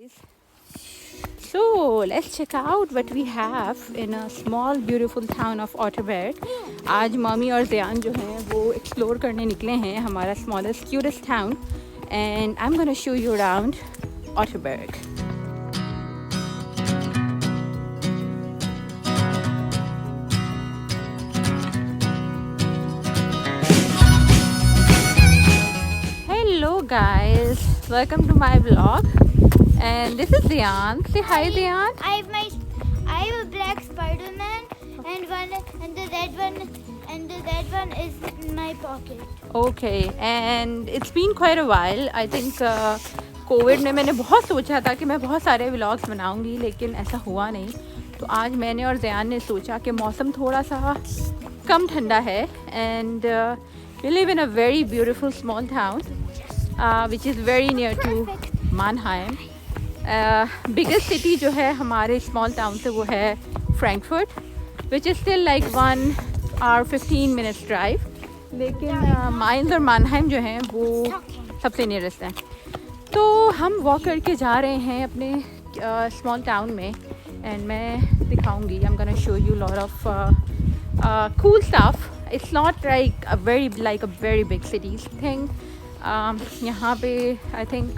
guys. So let's check out what we have in a small beautiful town of Otterberg. आज mummy और ज़ियान जो हैं वो explore करने निकले हैं हमारा smallest cutest town and I'm gonna show you around Otterberg. Hello guys, welcome to my vlog and this is Zian. Say hi Zian. I have a black Spider-Man and the red one is in my pocket. Okay, and it's been quite a while. I think Covid ने मैंने बहुत सोचा था कि मैं बहुत सारे vlogs बनाऊंगी लेकिन ऐसा हुआ नहीं. तो आज मैंने और ज़ियान ने सोचा कि मौसम थोड़ा सा कम ठंडा है and we live in a very beautiful small town which is very near to Mannheim. Biggest city जो है हमारे small town से वो है Frankfurt, which is still like 1 hour 15 minutes drive. लेकिन Mainz और Mannheim जो हैं वो सबसे nearest हैं. तो हम वॉक करके जा रहे हैं अपने small town में and मैं दिखाऊंगी. I'm gonna show you lot of cool stuff. It's not like a very big city thing. यहाँ पे आई थिंक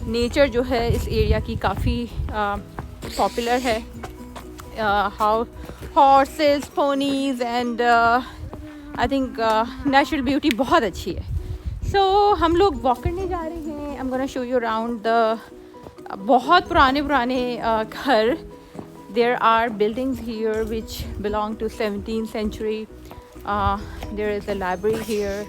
नेचर जो है इस एरिया की काफ़ी पॉपुलर है. How horses ponies and I think natural beauty बहुत अच्छी है. सो हम लोग वॉक करने जा रहे हैं. I am gonna show you around the बहुत पुराने घर. There are buildings here which belong to 17th century. There is a library here.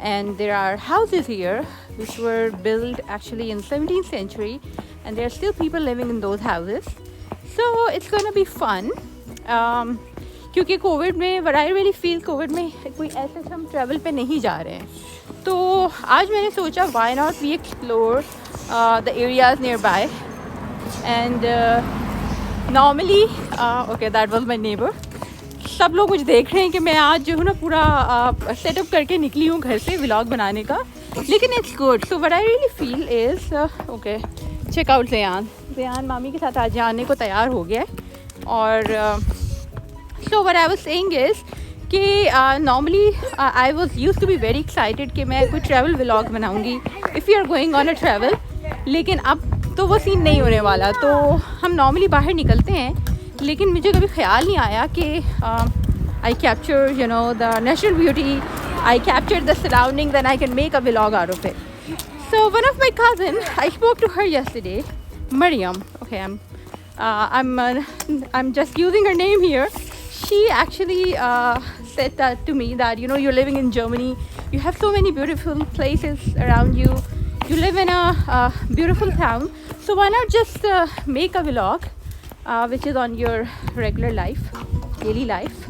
And there are houses here which were built actually in 17th century and there are still people living in those houses. So it's going to be fun. क्योंकि Covid में what I really feel Covid में कोई ऐसे हम travel पे नहीं जा रहे हैं. तो आज मैंने सोचा why not we explore the areas nearby and normally okay that was my neighbor. सब लोग मुझे देख रहे हैं कि मैं आज जो हूँ ना पूरा सेटअप करके निकली हूँ घर से व्लॉग बनाने का. लेकिन it's good. So what I really feel is okay check out Zayan मामी के साथ आज जाने को तैयार हो गया है. और so what I was saying is कि normally I was used to be very excited कि मैं कोई ट्रैवल व्लॉग बनाऊँगी if you are going on a travel. लेकिन अब तो वो सीन नहीं होने वाला. तो हम नॉर्मली बाहर निकलते हैं लेकिन मुझे कभी ख्याल नहीं आया कि I capture the natural beauty, I captured the surroundings and I can make a vlog out of it. So one of my cousin, I spoke to her yesterday, Mariam. Okay, I'm just using her name here. She actually said that to me that you're living in Germany, you have so many beautiful places around you, you live in a beautiful town, so why not just make a vlog which is on your regular life, daily life.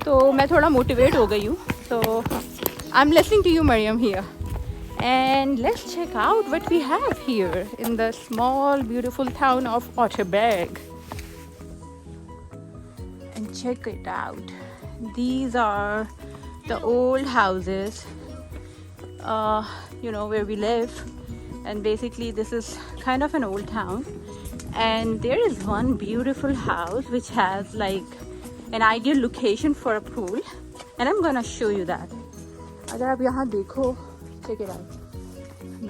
तो मैं थोड़ा motivate हो गई हूँ. So I'm listening to you Mariam here and let's check out what we have here in the small beautiful town of Otterberg. And check it out. These are the old houses where we live, and basically this is kind of an old town. And there is one beautiful house which has like an ideal location for a pool and I'm gonna show you that. अगर आप यहाँ देखो, check it out.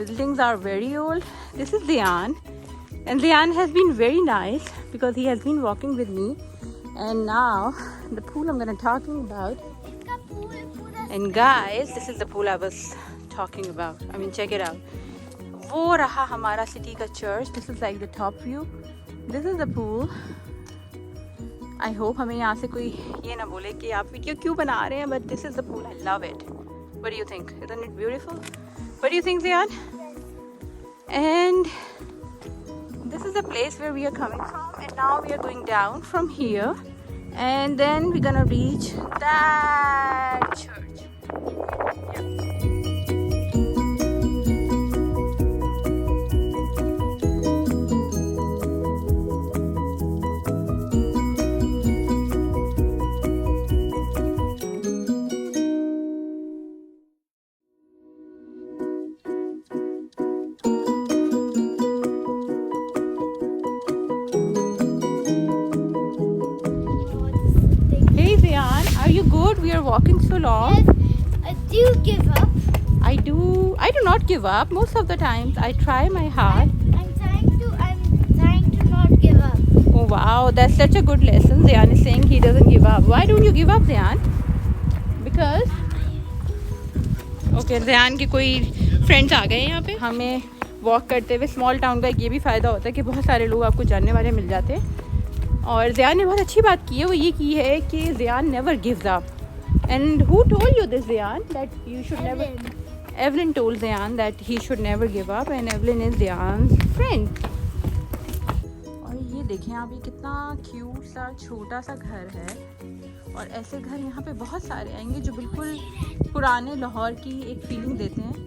Buildings are very old. This is Zian and Zian has been very nice because he has been walking with me. And now the pool I'm gonna talking about. And guys, this is the pool I was talking about. I mean, check it out. वो रहा हमारा city का church. This is like the top view. This is the pool. I hope हमें यहाँ से कोई ये ना बोले कि आप वीडियो क्यों बना रहे हैं, but this is the pool. I love it. What do you think? Isn't it beautiful? What do you think Zayan? And this is the place where we are coming from and now we are going down from here and then we gonna reach that church. good. We are walking so long. Yes. Do you give up? I do not give up. Most of the times I try my hard. I'm trying to not give up. Oh wow, that's such a good lesson. Zayan is saying he doesn't give up. Why don't you give up, Zayan? Because okay, Zayan के कोई friends आ गए हैं यहाँ पे. हमें walk करते हुए small town का ये भी फ़ायदा होता है कि बहुत सारे लोग आपको जानने वाले मिल जाते हैं. और ज़ियान ने बहुत अच्छी बात की है, वो ये की है कि Zayan never gives up. And who told you this, Zayan, that you should never? Evelyn told Zayan that he should never give up, and Evelyn is Zayan's friend. और ये देखें आप, ये कितना क्यूट सा छोटा सा घर है. और ऐसे घर यहाँ पे बहुत सारे आएंगे जो बिल्कुल पुराने लाहौर की एक फीलिंग देते हैं.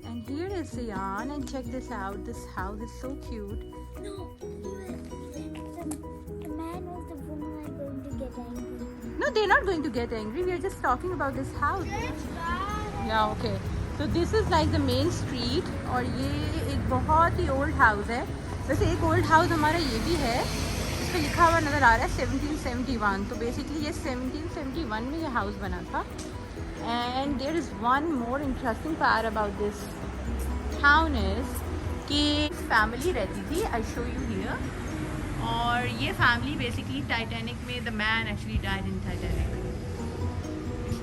And here is Zayan, and check this out. This house is so cute. No, the man or the woman are going to get angry. No, they're not going to get angry. We are just talking about this house. Yeah, okay. तो this is like the main street. और ये एक बहुत ही old house है. वैसे एक old house हमारा ये भी है, इस पर लिखा हुआ नज़र आ रहा है 1771. तो बेसिकली ये 1771 में ये हाउस बना था. And there is one more interesting part about this town is कि फैमिली रहती थी. I show you here. और ये फैमिली बेसिकली टाइटैनिक में, the man actually died in Titanic,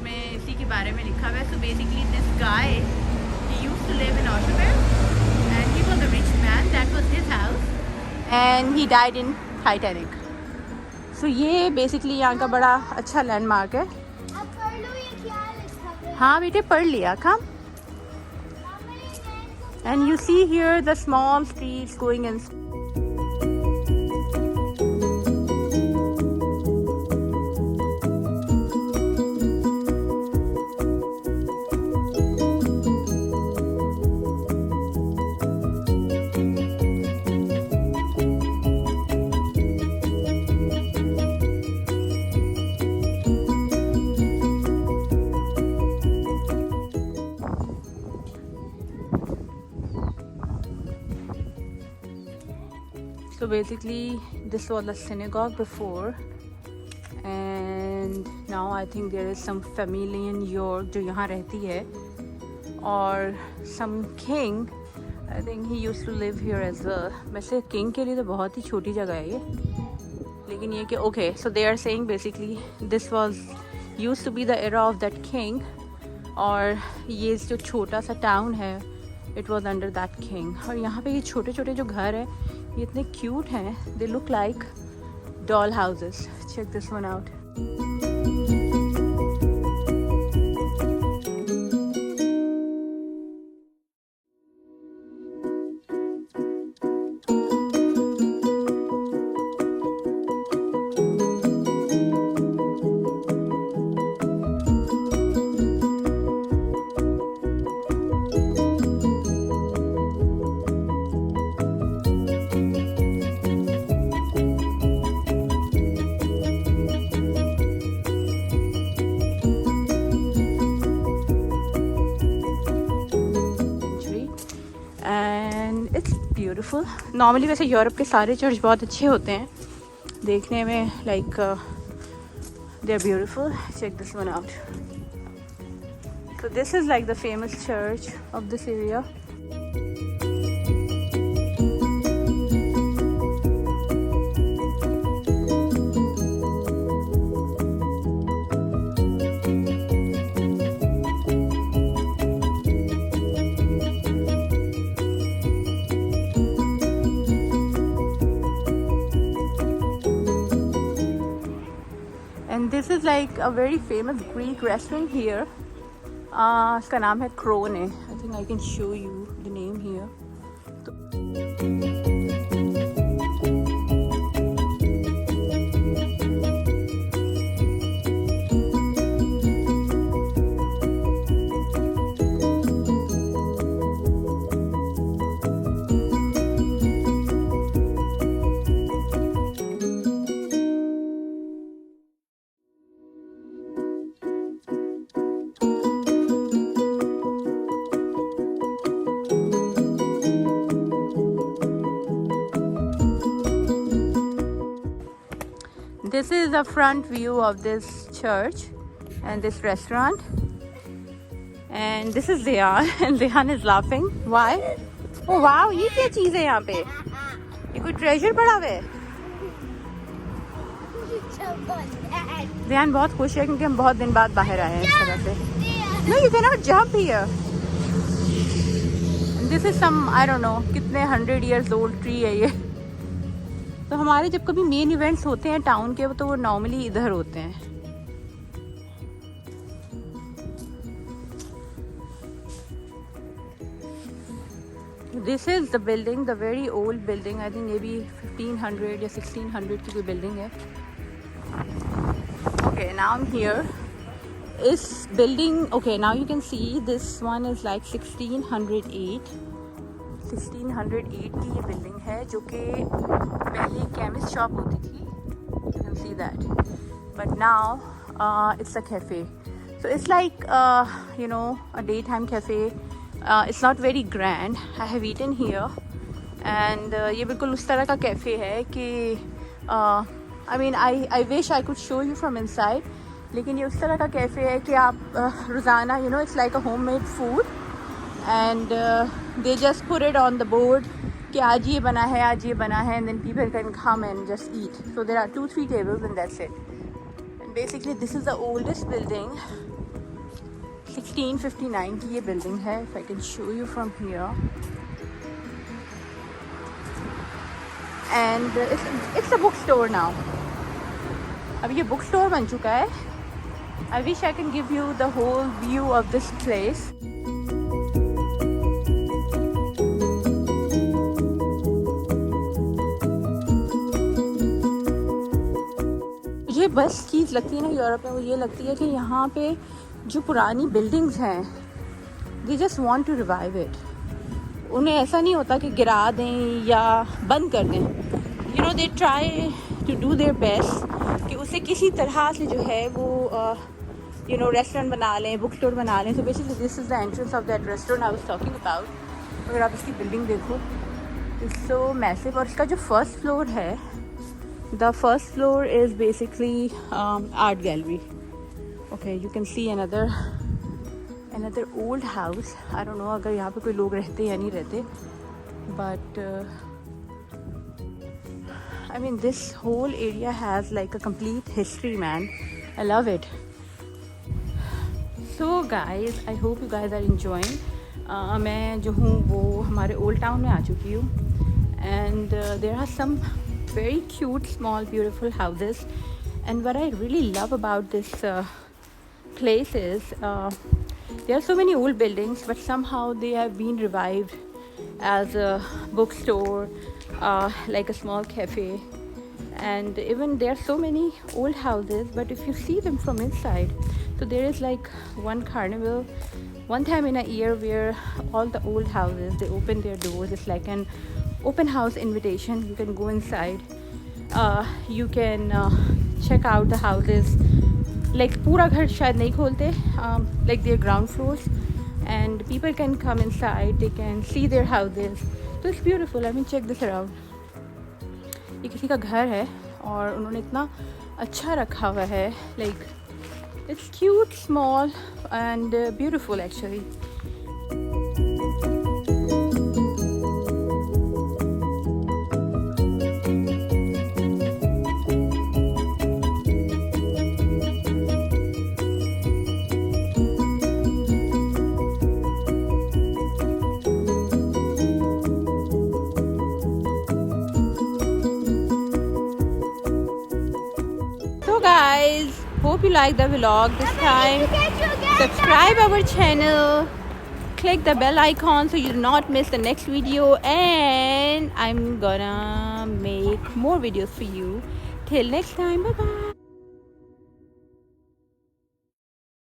में इसी के बारे में लिखा हुआ है. So basically this guy, he used to live in Australia and he was a rich man. That was his house and he died in Titanic. So ये basically यहाँ का बड़ा अच्छा लैंडमार्क है. अब पढ़ लो ये क्या लिखा है. हाँ बेटे, पढ़ लिया. Come. And you see here the small streets going in. So basically this was a synagogue before, and now I think there is some family in York जो यहाँ रहती है. और some king, I think he used to live here as well. वैसे king के लिए तो बहुत ही छोटी जगह है ये, लेकिन ये कि okay, so they are saying basically this was used to be the era of that king. और ये जो छोटा सा टाउन है, it was under that king. और यहाँ पे ये छोटे छोटे जो घर है, ये इतने क्यूट हैं. They look like doll houses. Check this one out. Beautiful. Normally वैसे यूरोप के सारे चर्च बहुत अच्छे होते हैं देखने में, like they are beautiful. Check this one out. So this is like the famous church of this area. And this is like a very famous Greek restaurant here. इसका नाम है Krone. I think I can show you the name here. This is a front view of this church, and this restaurant. And this is Zayan, and Zayan is laughing. Why? Oh wow, ये क्या चीज़ है यहाँ पे? ये कोई treasure पड़ा हुआ है? Zayan बहुत खुश है क्योंकि हम बहुत दिन बाद बाहर आए हैं इस तरह से. No, you cannot jump here. And this is some, I don't know, कितने 100 years old tree है ये. तो हमारे जब कभी मेन इवेंट्स होते हैं टाउन के तो वो नॉर्मली इधर होते हैं. This is the building, the very old building. I think ये भी 1500 या 1600 की कोई बिल्डिंग है. Okay, now I am here. इस building, okay, now you can see this one is like 1608 की ये बिल्डिंग है जो कि पहले केमिस्ट शॉप होती थी. You can see that, but now it's a cafe. So it's like you know a day time cafe. It's not very grand. I have eaten here and ये बिल्कुल उस तरह का कैफ़े है कि I mean I wish I could show you from inside. लेकिन ये उस तरह का कैफ़े है कि आप रोज़ाना you know it's like a home made food and they just put it on the board कि आज ये बना है, आज ये बना है, and then people can come and just eat. So there are 2-3 tables and that's it. And basically this is the oldest building. 1659 की ये building है. If I can show you from here. And it's a bookstore now. अब ये bookstore बन चुका है. I wish I can give you the whole view of this place. मुझे बस चीज़ लगती है ना यूरोप में, वो ये लगती है कि यहाँ पे जो पुरानी बिल्डिंग्स हैं they just want to revive it. उन्हें ऐसा नहीं होता कि गिरा दें या बंद कर दें. You know they try to do their best कि उसे किसी तरह से जो है वो यू नो रेस्टोरेंट बना लें, बुक स्टोर बना लें. तो basically this is the entrance of that restaurant I was talking about. अगर आप इसकी बिल्डिंग देखो, इट्स सो मैसिव. और इसका जो फर्स्ट फ्लोर है, the first floor is basically art gallery. Okay, you can see another old house. I don't know अगर यहाँ पे कोई लोग रहते या नहीं रहते, but I mean this whole area has like a complete history, man. I love it. So guys, I hope you guys are enjoying. मैं जो हूँ वो हमारे old town में आ चुकी हूँ, and there are some very cute, small, beautiful houses. And what I really love about this place is there are so many old buildings, but somehow they have been revived as a bookstore, like a small cafe. And even there are so many old houses, but if you see them from inside, so there is like one carnival one time in a year where all the old houses, they open their doors. It's like an open house invitation. You can go inside, you can check out the houses. Like पूरा घर शायद नहीं खोलते, like their ground floors, and people can come inside, they can see their houses. So it's beautiful. I mean, check this around. ये किसी का घर है और उन्होंने इतना अच्छा रखा हुआ है. Like it's cute, small and beautiful actually. Guys, hope you like the vlog this time. Subscribe our channel, click the bell icon so you do not miss the next video, and I'm gonna make more videos for you. Till next time, bye bye.